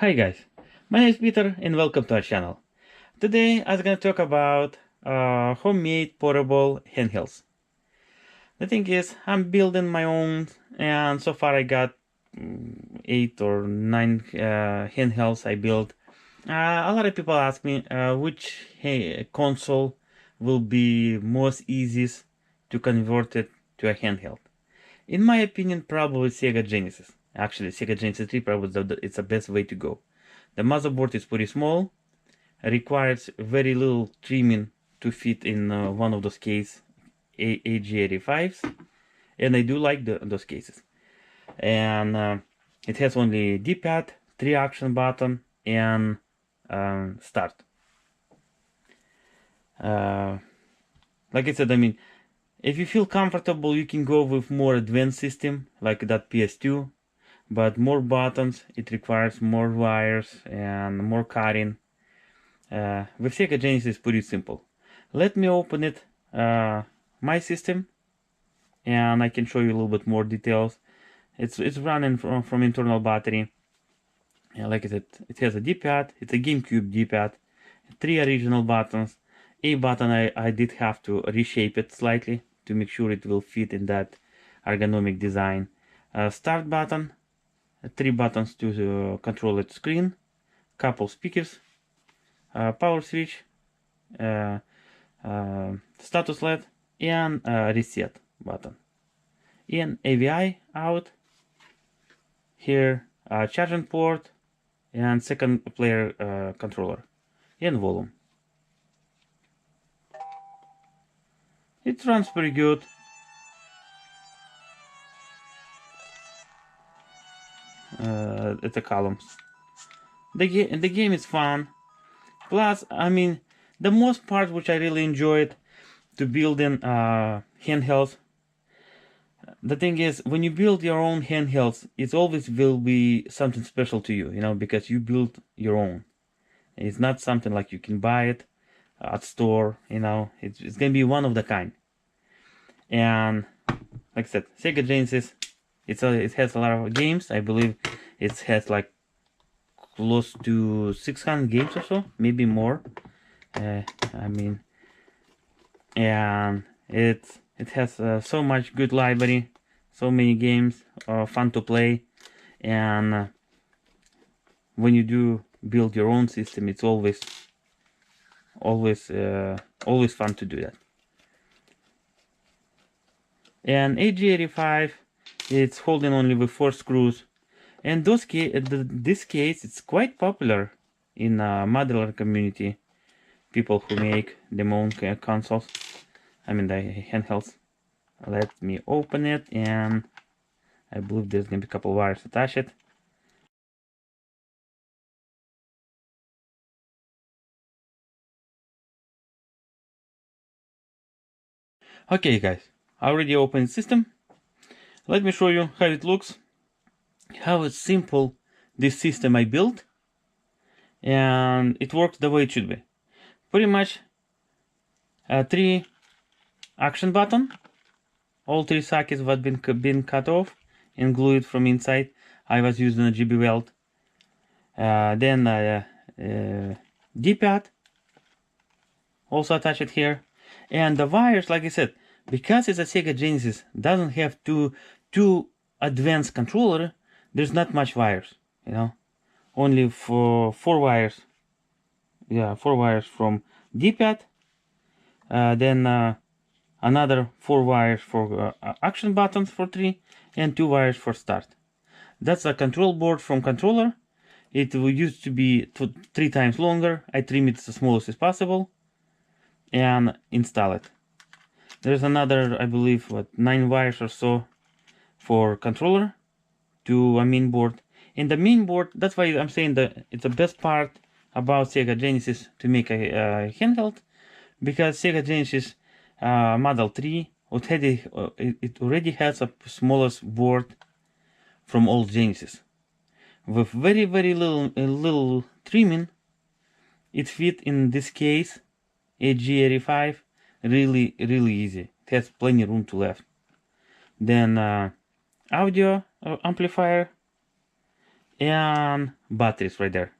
Hi guys, my name is Peter and welcome to our channel. Today I'm going to talk about homemade portable handhelds. The thing is, I'm building my own and so far I got 8 or 9 handhelds I built. A lot of people ask me which console will be most easiest to convert it to a handheld. In my opinion, probably Sega Genesis. Actually, Sega Genesis 3 probably it's the best way to go. The motherboard is pretty small, requires very little trimming to fit in one of those case AG85s, and I do like those cases. And it has only D-pad, 3 action button, and start. Like I said, I mean, if you feel comfortable, you can go with more advanced system like that PS2, but more buttons, it requires more wires and more cutting. With Sega Genesis, it's pretty simple. Let me open it, my system, and I can show you a little bit more details. It's running from internal battery. And like I said, it has a D-pad. It's a GameCube D-pad. 3 original buttons. A button I did have to reshape it slightly to make sure it will fit in that ergonomic design. Start button. 3 buttons to control its screen. Couple speakers. Power switch. Status LED and reset button. And AVI out. Here charging port and second player controller and volume. It runs pretty good. At the columns. The game is fun. Plus, I mean, the most part which I really enjoyed to building handhelds. The thing is, when you build your own handhelds, it always will be something special to you, because you build your own. It's not something like you can buy it at store, it's gonna be one of the kind. And like I said, Sega Genesis, it has a lot of games. I believe it has like close to 600 games or so, maybe more. I mean, and it has so much good library, so many games, fun to play, and when you do build your own system, it's always fun to do that. And AG85, it's holding only with 4 screws, and this case it's quite popular in modular community, people who make their own consoles, I mean the handhelds. Let me open it, and I believe there's gonna be a couple wires attached. Okay guys, I already opened the system. Let me show you how it looks, how it's simple this system I built, and it works the way it should be. Pretty much 3 action button, all 3 sockets have been cut off and glued from inside. I was using a GB weld. Then D-pad also attached here, and the wires, like I said, because it's a Sega Genesis, doesn't have too advanced controller. There's not much wires, only for 4 wires. Yeah, 4 wires from D-pad. Then another 4 wires for action buttons for 3, and 2 wires for start. That's a control board from controller. It used to be 3 times longer. I trim it as small as possible and install it. There's another, I believe, 9 wires or so for controller to a main board. And the main board, that's why I'm saying that it's the best part about Sega Genesis to make a handheld, because Sega Genesis Model 3 it already has a smallest board from old Genesis. With very little trimming, it fit in this case AG85 really easy. It has plenty of room to left. Then audio amplifier and batteries right there.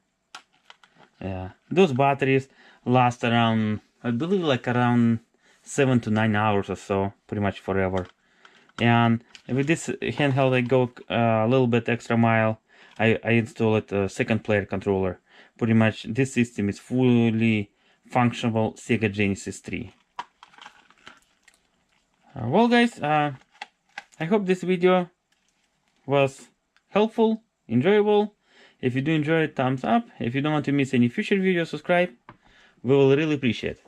Yeah, those batteries last around, I believe, like around 7 to 9 hours or so, pretty much forever. And with this handheld, I go a little bit extra mile. I installed a second player controller. Pretty much this system is fully functional Sega Genesis 3. Well guys, I hope this video was helpful, enjoyable. If you do enjoy it, thumbs up. If you don't want to miss any future videos, subscribe. We will really appreciate it.